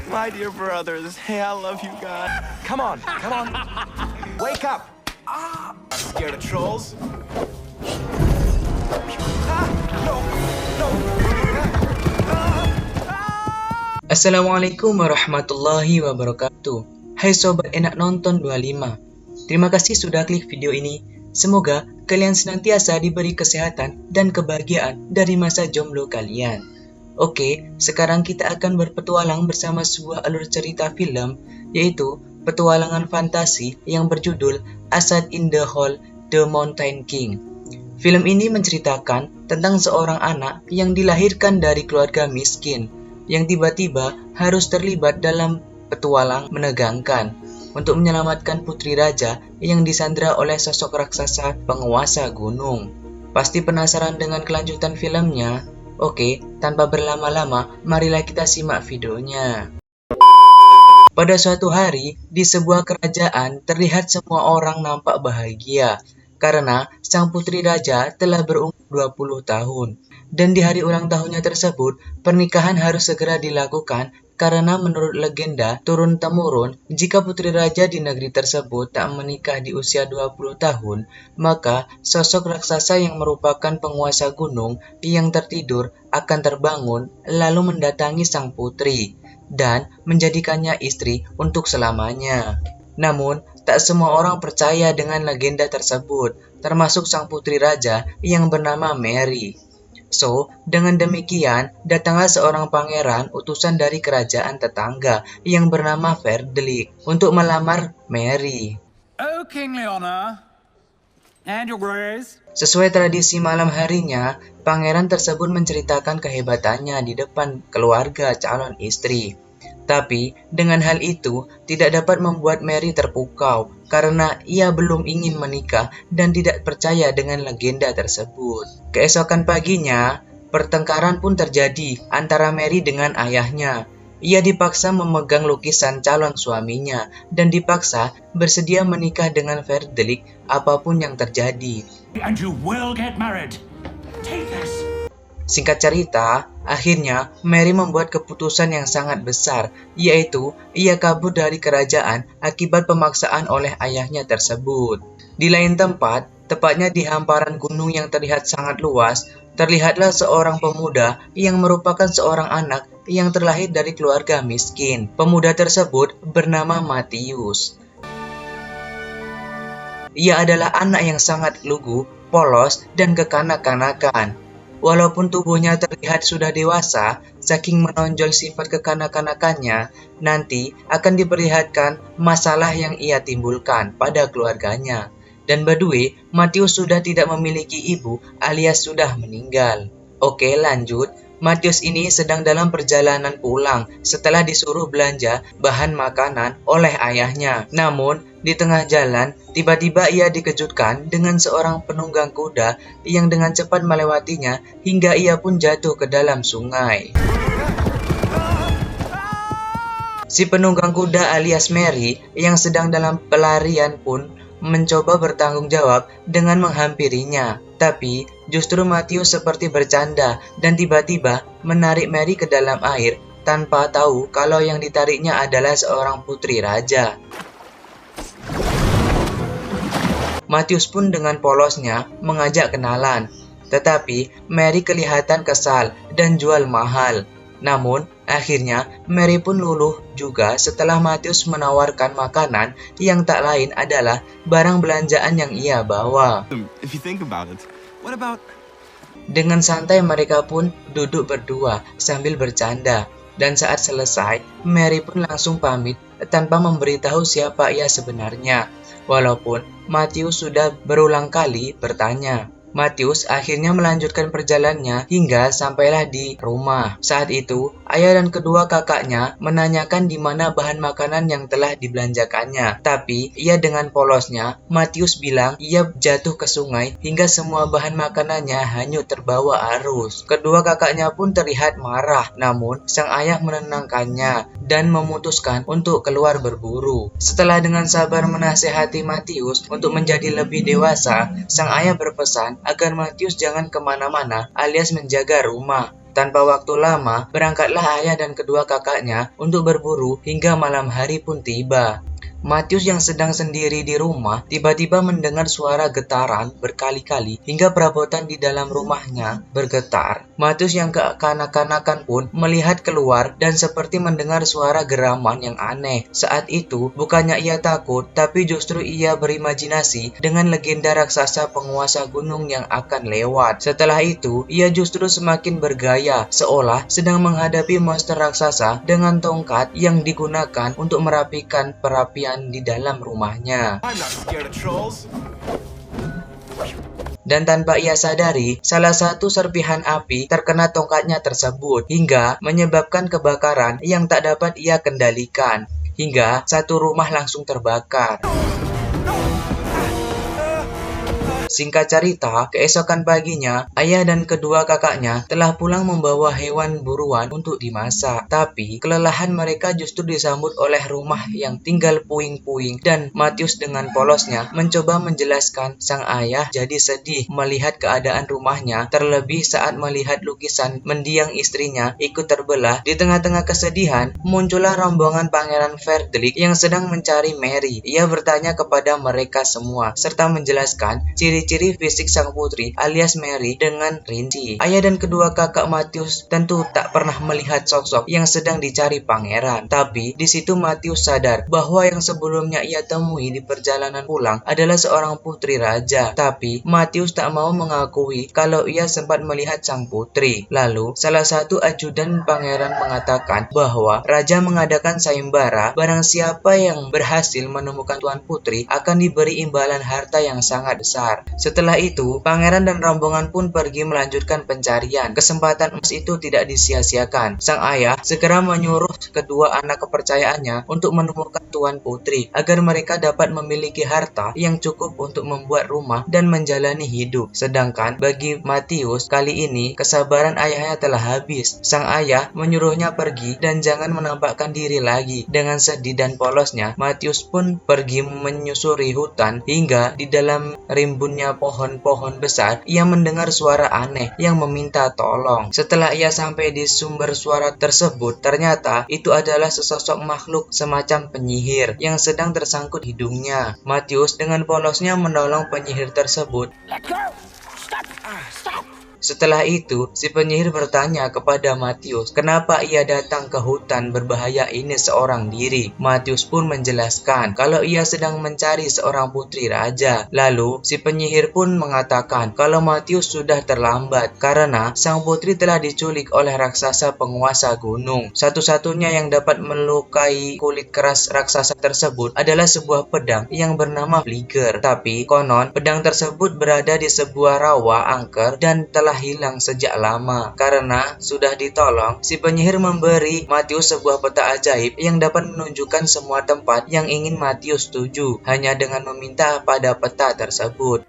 My dear brothers, hey, I love you guys. Come on, wake up. Scared of trolls? No. Assalamualaikum warahmatullahi wabarakatuh. Hai sobat enak nonton 25. Terima kasih sudah klik video ini. Semoga kalian senantiasa diberi kesehatan dan kebahagiaan dari masa jomblo kalian. Oke, sekarang kita akan berpetualang bersama sebuah alur cerita film, yaitu petualangan fantasi yang berjudul Asad in the Hole, The Mountain King. Film ini menceritakan tentang seorang anak yang dilahirkan dari keluarga miskin, yang tiba-tiba harus terlibat dalam petualang menegangkan untuk menyelamatkan putri raja yang disandra oleh sosok raksasa penguasa gunung. Pasti penasaran dengan kelanjutan filmnya? Oke, tanpa berlama-lama, marilah kita simak videonya. Pada suatu hari, di sebuah kerajaan terlihat semua orang nampak bahagia karena sang putri raja telah berumur 20 tahun. Dan di hari ulang tahunnya tersebut, pernikahan harus segera dilakukan karena menurut legenda turun-temurun, jika putri raja di negeri tersebut tak menikah di usia 20 tahun, maka sosok raksasa yang merupakan penguasa gunung yang tertidur akan terbangun lalu mendatangi sang putri dan menjadikannya istri untuk selamanya. Namun, tak semua orang percaya dengan legenda tersebut, termasuk sang putri raja yang bernama Mary. So, dengan demikian, datanglah seorang pangeran utusan dari kerajaan tetangga yang bernama Frederick untuk melamar Mary. Oh, King Leona, and your grace. Sesuai tradisi malam harinya, pangeran tersebut menceritakan kehebatannya di depan keluarga calon istri. Tapi, dengan hal itu tidak dapat membuat Mary terpukau karena ia belum ingin menikah dan tidak percaya dengan legenda tersebut. Keesokan paginya, pertengkaran pun terjadi antara Mary dengan ayahnya. Ia dipaksa memegang lukisan calon suaminya dan dipaksa bersedia menikah dengan Frederick apapun yang terjadi. And you will get married. Take this. Singkat cerita, akhirnya Mary membuat keputusan yang sangat besar, yaitu ia kabur dari kerajaan akibat pemaksaan oleh ayahnya tersebut. Di lain tempat, tepatnya di hamparan gunung yang terlihat sangat luas, terlihatlah seorang pemuda yang merupakan seorang anak yang terlahir dari keluarga miskin. Pemuda tersebut bernama Matius. Ia adalah anak yang sangat lugu, polos, dan kekanak-kanakan. Walaupun tubuhnya terlihat sudah dewasa, saking menonjol sifat kekanak-kanakannya, nanti akan diperlihatkan masalah yang ia timbulkan pada keluarganya. Dan by the way, Matius sudah tidak memiliki ibu alias sudah meninggal. Oke, lanjut. Matius ini sedang dalam perjalanan pulang setelah disuruh belanja bahan makanan oleh ayahnya. Namun, di tengah jalan, tiba-tiba ia dikejutkan dengan seorang penunggang kuda yang dengan cepat melewatinya hingga ia pun jatuh ke dalam sungai. Si penunggang kuda alias Mary yang sedang dalam pelarian pun mencoba bertanggung jawab dengan menghampirinya. Tapi justru Matius seperti bercanda dan tiba-tiba menarik Mary ke dalam air tanpa tahu kalau yang ditariknya adalah seorang putri raja. Matius pun dengan polosnya mengajak kenalan, tetapi Mary kelihatan kesal dan jual mahal. Namun, akhirnya Mary pun luluh juga setelah Matius menawarkan makanan yang tak lain adalah barang belanjaan yang ia bawa. If you think about it, what about... Dengan santai mereka pun duduk berdua sambil bercanda. Dan saat selesai, Mary pun langsung pamit tanpa memberitahu siapa ia sebenarnya. Walaupun Matius sudah berulang kali bertanya. Matius akhirnya melanjutkan perjalanannya hingga sampailah di rumah. Saat itu, ayah dan kedua kakaknya menanyakan di mana bahan makanan yang telah dibelanjakannya. Tapi, ia dengan polosnya, Matius bilang ia jatuh ke sungai hingga semua bahan makanannya hanyut terbawa arus. Kedua kakaknya pun terlihat marah, namun sang ayah menenangkannya dan memutuskan untuk keluar berburu. Setelah dengan sabar menasehati Matius untuk menjadi lebih dewasa, sang ayah berpesan agar Matius jangan kemana-mana alias menjaga rumah. Tanpa waktu lama, berangkatlah ayah dan kedua kakaknya untuk berburu hingga malam hari pun tiba. Matius yang sedang sendiri di rumah tiba-tiba mendengar suara getaran berkali-kali hingga perabotan di dalam rumahnya bergetar. Matius yang kekanak-kanakan pun melihat keluar dan seperti mendengar suara geraman yang aneh. Saat itu bukannya ia takut, tapi justru ia berimajinasi dengan legenda raksasa penguasa gunung yang akan lewat. Setelah itu, ia justru semakin bergaya, seolah sedang menghadapi monster raksasa dengan tongkat yang digunakan untuk merapikan perapian di dalam rumahnya. I'm not scared of trolls. Dan tanpa ia sadari, salah satu serpihan api terkena tongkatnya tersebut hingga menyebabkan kebakaran yang tak dapat ia kendalikan, hingga satu rumah langsung terbakar. Singkat cerita, keesokan paginya, ayah dan kedua kakaknya telah pulang membawa hewan buruan untuk dimasak. Tapi, kelelahan mereka justru disambut oleh rumah yang tinggal puing-puing dan Matius dengan polosnya mencoba menjelaskan sang ayah jadi sedih melihat keadaan rumahnya, terlebih saat melihat lukisan mendiang istrinya ikut terbelah. Di tengah-tengah kesedihan, muncullah rombongan Pangeran Frederick yang sedang mencari Mary. Ia bertanya kepada mereka semua, serta menjelaskan ciri-ciri fisik sang putri alias Mary dengan rinci. Ayah dan kedua kakak Matius tentu tak pernah melihat sosok yang sedang dicari pangeran. Tapi di situ Matius sadar bahwa yang sebelumnya ia temui di perjalanan pulang adalah seorang putri raja. Tapi Matius tak mau mengakui kalau ia sempat melihat sang putri. Lalu salah satu ajudan pangeran mengatakan bahwa raja mengadakan sayembara, barang siapa yang berhasil menemukan tuan putri akan diberi imbalan harta yang sangat besar. Setelah itu, pangeran dan rombongan pun pergi melanjutkan pencarian. Kesempatan emas itu tidak disia-siakan. Sang ayah segera menyuruh kedua anak kepercayaannya untuk menemukan tuan putri agar mereka dapat memiliki harta yang cukup untuk membuat rumah dan menjalani hidup. Sedangkan bagi Matius, kali ini kesabaran ayahnya telah habis. Sang ayah menyuruhnya pergi dan jangan menampakkan diri lagi. Dengan sedih dan polosnya, Matius pun pergi menyusuri hutan hingga di dalam rimbunnya pohon-pohon besar, ia mendengar suara aneh yang meminta tolong. Setelah ia sampai di sumber suara tersebut, ternyata itu adalah sesosok makhluk semacam penyihir yang sedang tersangkut hidungnya. Matius dengan polosnya menolong penyihir tersebut. Let go! Stop! Stop! Setelah itu, si penyihir bertanya kepada Matius, kenapa ia datang ke hutan berbahaya ini seorang diri. Matius pun menjelaskan kalau ia sedang mencari seorang putri raja. Lalu, si penyihir pun mengatakan kalau Matius sudah terlambat karena sang putri telah diculik oleh raksasa penguasa gunung. Satu-satunya yang dapat melukai kulit keras raksasa tersebut adalah sebuah pedang yang bernama Flieger. Tapi, konon pedang tersebut berada di sebuah rawa angker dan telah hilang sejak lama. Karena sudah ditolong, si penyihir memberi Matius sebuah peta ajaib yang dapat menunjukkan semua tempat yang ingin Matius tuju hanya dengan meminta pada peta tersebut.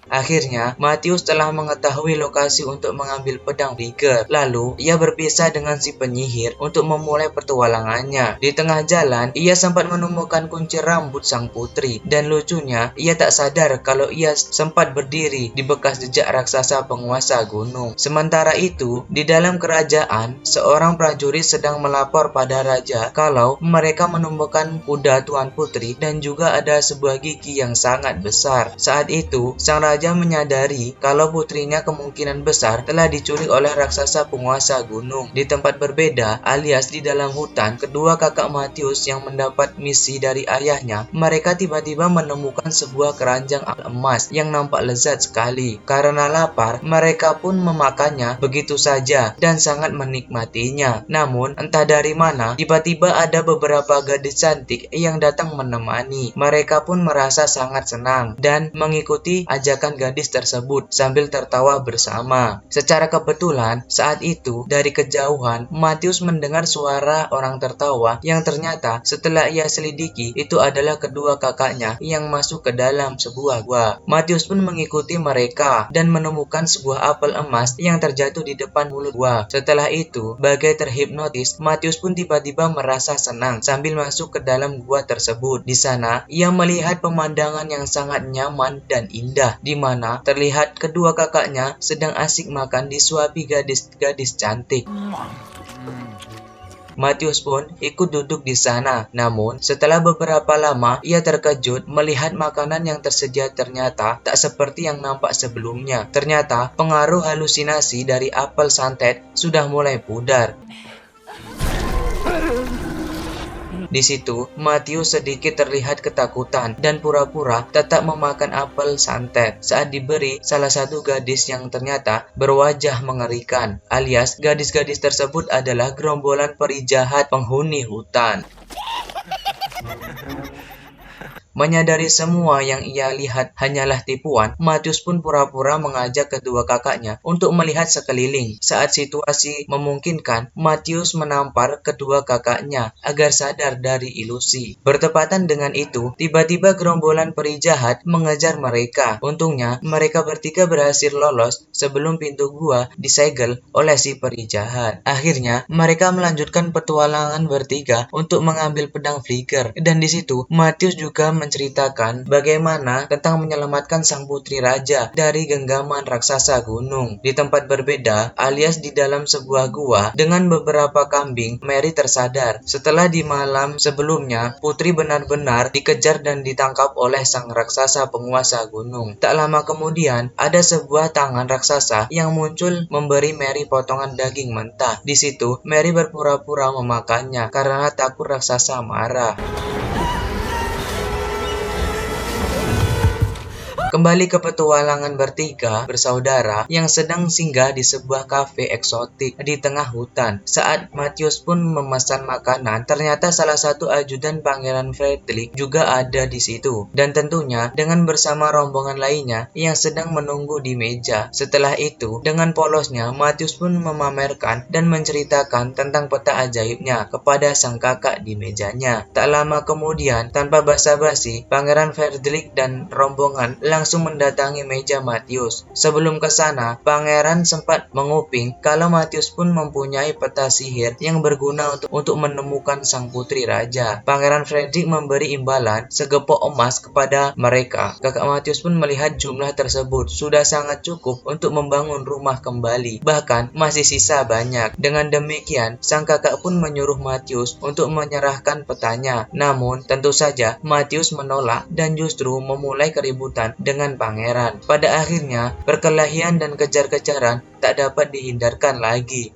Akhirnya, Matius telah mengetahui lokasi untuk mengambil pedang Flieger. Lalu, ia berpisah dengan si penyihir untuk memulai petualangannya. Di tengah jalan, ia sempat menemukan kunci rambut sang putri. Dan lucunya, ia tak sadar kalau ia sempat berdiri di bekas jejak raksasa penguasa gunung. Sementara itu, di dalam kerajaan, seorang prajurit sedang melapor pada raja kalau mereka menemukan kuda tuan putri dan juga ada sebuah gigi yang sangat besar. Saat itu, sang raja menyadari kalau putrinya kemungkinan besar telah diculik oleh raksasa penguasa gunung. Di tempat berbeda alias di dalam hutan, kedua kakak Matius yang mendapat misi dari ayahnya, mereka tiba-tiba menemukan sebuah keranjang emas yang nampak lezat sekali. Karena lapar, mereka pun memakannya begitu saja dan sangat menikmatinya. Namun, entah dari mana, tiba-tiba ada beberapa gadis cantik yang datang menemani. Mereka pun merasa sangat senang dan mengikuti ajakan gadis tersebut sambil tertawa bersama. Secara kebetulan, saat itu dari kejauhan Matius mendengar suara orang tertawa yang ternyata setelah ia selidiki itu adalah kedua kakaknya yang masuk ke dalam sebuah gua. Matius pun mengikuti mereka dan menemukan sebuah apel emas yang terjatuh di depan mulut gua. Setelah itu, bagai terhipnotis, Matius pun tiba-tiba merasa senang sambil masuk ke dalam gua tersebut. Di sana, ia melihat pemandangan yang sangat nyaman dan indah, di di mana terlihat kedua kakaknya sedang asik makan disuapi gadis-gadis cantik. Matius pun ikut duduk di sana. Namun, setelah beberapa lama, ia terkejut melihat makanan yang tersedia ternyata tak seperti yang nampak sebelumnya. Ternyata, pengaruh halusinasi dari apel santet sudah mulai pudar. Di situ, Matius sedikit terlihat ketakutan dan pura-pura tetap memakan apel santet saat diberi salah satu gadis yang ternyata berwajah mengerikan, alias gadis-gadis tersebut adalah gerombolan peri jahat penghuni hutan. Menyadari semua yang ia lihat hanyalah tipuan, Matius pun pura-pura mengajak kedua kakaknya untuk melihat sekeliling. Saat situasi memungkinkan, Matius menampar kedua kakaknya agar sadar dari ilusi. Bertepatan dengan itu, tiba-tiba gerombolan peri jahat mengejar mereka. Untungnya, mereka bertiga berhasil lolos sebelum pintu gua disegel oleh si peri jahat. Akhirnya, mereka melanjutkan petualangan bertiga untuk mengambil pedang Flicker. Dan di situ, Matius juga menceritakan bagaimana tentang menyelamatkan sang putri raja dari genggaman raksasa gunung. Di tempat berbeda, alias di dalam sebuah gua dengan beberapa kambing, Mary tersadar. Setelah di malam sebelumnya, putri benar-benar dikejar dan ditangkap oleh sang raksasa penguasa gunung. Tak lama kemudian, ada sebuah tangan raksasa yang muncul memberi Mary potongan daging mentah. Di situ, Mary berpura-pura memakannya karena takut raksasa marah. Kembali ke petualangan bertiga bersaudara yang sedang singgah di sebuah kafe eksotik di tengah hutan. Saat Matius pun memesan makanan, ternyata salah satu ajudan Pangeran Frederick juga ada di situ. Dan tentunya dengan bersama rombongan lainnya yang sedang menunggu di meja. Setelah itu, dengan polosnya, Matius pun memamerkan dan menceritakan tentang peta ajaibnya kepada sang kakak di mejanya. Tak lama kemudian, tanpa basa-basi, Pangeran Frederick dan rombongan langsung mendatangi meja Matius. Sebelum ke sana, pangeran sempat menguping kalau Matius pun mempunyai peta sihir yang berguna untuk menemukan sang putri raja. Pangeran Frederick memberi imbalan segepok emas kepada mereka. Kakak Matius pun melihat jumlah tersebut sudah sangat cukup untuk membangun rumah kembali. Bahkan masih sisa banyak. Dengan demikian, sang kakak pun menyuruh Matius untuk menyerahkan petanya. Namun, tentu saja Matius menolak dan justru memulai keributan dengan pangeran. Pada akhirnya, perkelahian dan kejar-kejaran tak dapat dihindarkan lagi.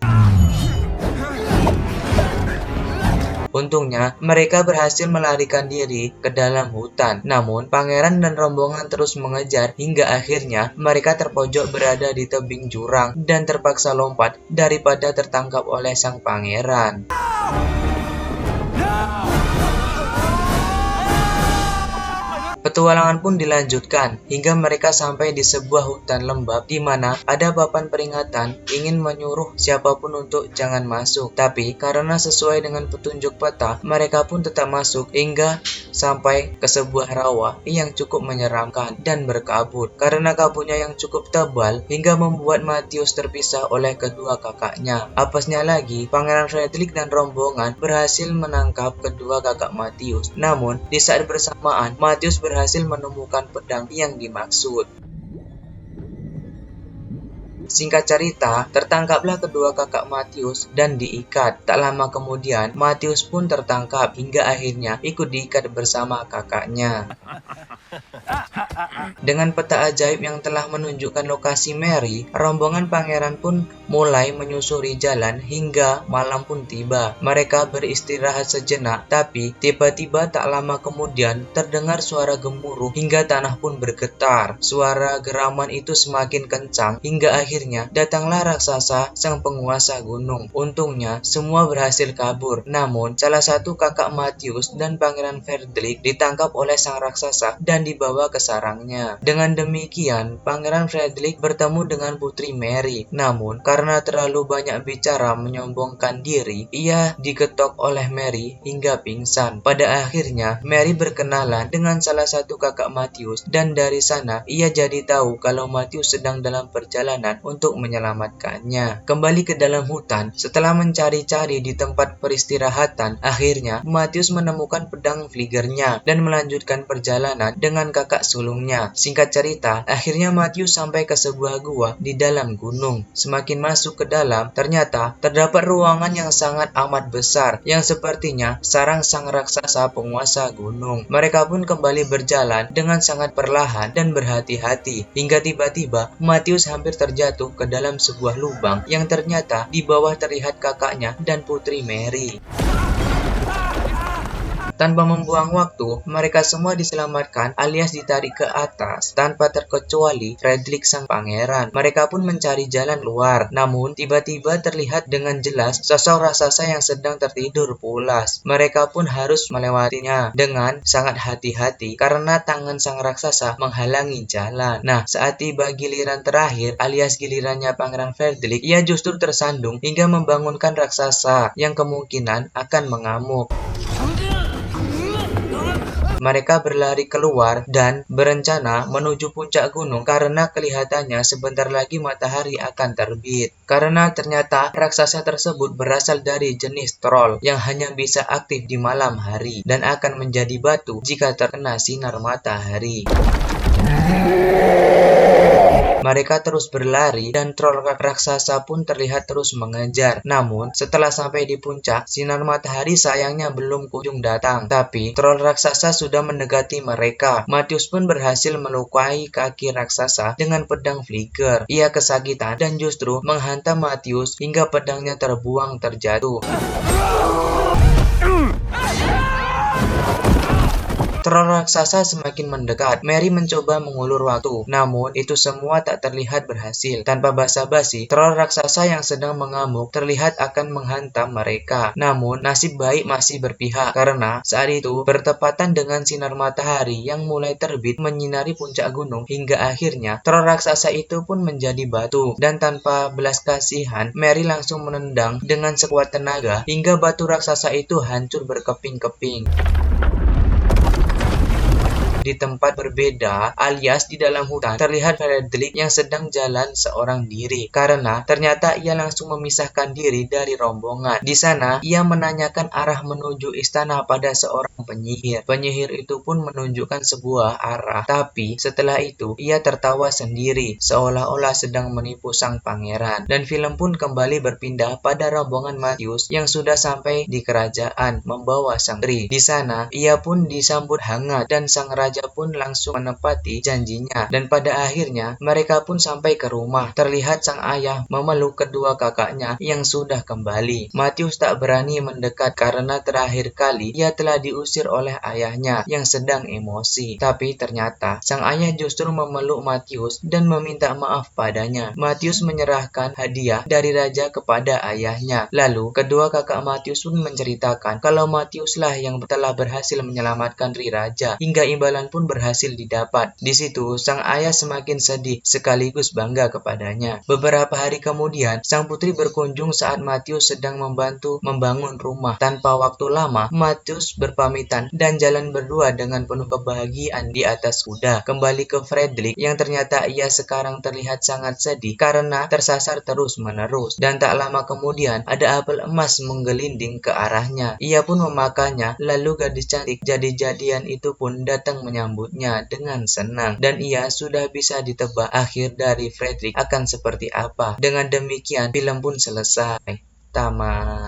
Untungnya, mereka berhasil melarikan diri ke dalam hutan. Namun, pangeran dan rombongan terus mengejar hingga akhirnya mereka terpojok berada di tebing jurang dan terpaksa lompat daripada tertangkap oleh sang pangeran. Petualangan pun dilanjutkan hingga mereka sampai di sebuah hutan lembab di mana ada papan peringatan ingin menyuruh siapapun untuk jangan masuk. Tapi karena sesuai dengan petunjuk peta, mereka pun tetap masuk hingga sampai ke sebuah rawa yang cukup menyeramkan dan berkabut. Karena kabutnya yang cukup tebal hingga membuat Matius terpisah oleh kedua kakaknya. Apesnya lagi, Pangeran Frederick dan rombongan berhasil menangkap kedua kakak Matius. Namun, di saat bersamaan, Matius berhasil menemukan pedang yang dimaksud. Singkat cerita, tertangkaplah kedua kakak Matius dan diikat. Tak lama kemudian, Matius pun tertangkap hingga akhirnya ikut diikat bersama kakaknya. Dengan peta ajaib yang telah menunjukkan lokasi Mary, rombongan pangeran pun mulai menyusuri jalan hingga malam pun tiba. Mereka beristirahat sejenak, tapi tiba-tiba tak lama kemudian terdengar suara gemuruh hingga tanah pun bergetar. Suara geraman itu semakin kencang hingga akhirnya datanglah raksasa sang penguasa gunung. Untungnya semua berhasil kabur. Namun salah satu kakak Matius dan Pangeran Frederick ditangkap oleh sang raksasa dan dibawa ke sarangnya. Dengan demikian, Pangeran Frederick bertemu dengan Putri Mary. Namun, karena terlalu banyak bicara menyombongkan diri, ia digetok oleh Mary hingga pingsan. Pada akhirnya, Mary berkenalan dengan salah satu kakak Matius dan dari sana ia jadi tahu kalau Matius sedang dalam perjalanan untuk menyelamatkannya. Kembali ke dalam hutan, setelah mencari-cari di tempat peristirahatan, akhirnya Matius menemukan pedang Fliegernya dan melanjutkan perjalanan dengan kakak sulungnya. Singkat cerita, akhirnya Matius sampai ke sebuah gua di dalam gunung. Semakin masuk ke dalam, ternyata terdapat ruangan yang sangat amat besar yang sepertinya sarang sang raksasa penguasa gunung. Mereka pun kembali berjalan dengan sangat perlahan dan berhati-hati hingga tiba-tiba Matius hampir terjatuh ke dalam sebuah lubang yang ternyata di bawah terlihat kakaknya dan putri Mary. Tanpa membuang waktu, mereka semua diselamatkan alias ditarik ke atas tanpa terkecuali Frederick sang pangeran. Mereka pun mencari jalan keluar, namun tiba-tiba terlihat dengan jelas sosok raksasa yang sedang tertidur pulas. Mereka pun harus melewatinya dengan sangat hati-hati karena tangan sang raksasa menghalangi jalan. Nah, saat tiba giliran terakhir alias gilirannya Pangeran Frederick, ia justru tersandung hingga membangunkan raksasa yang kemungkinan akan mengamuk. Mereka berlari keluar dan berencana menuju puncak gunung karena kelihatannya sebentar lagi matahari akan terbit. Karena ternyata raksasa tersebut berasal dari jenis troll yang hanya bisa aktif di malam hari dan akan menjadi batu jika terkena sinar matahari. Mereka terus berlari dan troll raksasa pun terlihat terus mengejar. Namun, setelah sampai di puncak, sinar matahari sayangnya belum kunjung datang. Tapi, troll raksasa sudah mendekati mereka. Matius pun berhasil melukai kaki raksasa dengan pedang Flieger. Ia kesakitan dan justru menghantam Matius hingga pedangnya terbuang terjatuh. Troll raksasa semakin mendekat. Mary mencoba mengulur waktu, namun itu semua tak terlihat berhasil. Tanpa basa-basi, troll raksasa yang sedang mengamuk terlihat akan menghantam mereka. Namun, nasib baik masih berpihak karena saat itu bertepatan dengan sinar matahari yang mulai terbit menyinari puncak gunung hingga akhirnya troll raksasa itu pun menjadi batu. Dan tanpa belas kasihan, Mary langsung menendang dengan sekuat tenaga hingga batu raksasa itu hancur berkeping-keping. Di tempat berbeda alias di dalam hutan terlihat Frederick yang sedang jalan seorang diri karena ternyata ia langsung memisahkan diri dari rombongan. Di sana ia menanyakan arah menuju istana pada seorang penyihir. Penyihir itu pun menunjukkan sebuah arah, tapi setelah itu ia tertawa sendiri seolah-olah sedang menipu sang pangeran. Dan film pun kembali berpindah pada rombongan Matius yang sudah sampai di kerajaan membawa sang putri. Di sana ia pun disambut hangat dan sang raja pun langsung menepati janjinya dan pada akhirnya mereka pun sampai ke rumah. Terlihat sang ayah memeluk kedua kakaknya yang sudah kembali. Matius tak berani mendekat karena terakhir kali ia telah diusir oleh ayahnya yang sedang emosi. Tapi ternyata sang ayah justru memeluk Matius dan meminta maaf padanya. Matius menyerahkan hadiah dari raja kepada ayahnya. Lalu kedua kakak Matius pun menceritakan kalau Matiuslah yang telah berhasil menyelamatkan raja hingga imbalan pun berhasil didapat. Di situ sang ayah semakin sedih sekaligus bangga kepadanya. Beberapa hari kemudian sang putri berkunjung saat Matius sedang membantu membangun rumah. Tanpa waktu lama Matius berpamitan dan jalan berdua dengan penuh kebahagiaan di atas kuda kembali ke Frederick yang ternyata ia sekarang terlihat sangat sedih karena tersasar terus-menerus. Dan tak lama kemudian ada apel emas menggelinding ke arahnya. Ia pun memakannya, lalu gadis cantik jadi-jadian itu pun datang menyambutnya dengan senang dan ia sudah bisa ditebak akhir dari Frederick akan seperti apa. Dengan demikian film pun selesai. Tamat.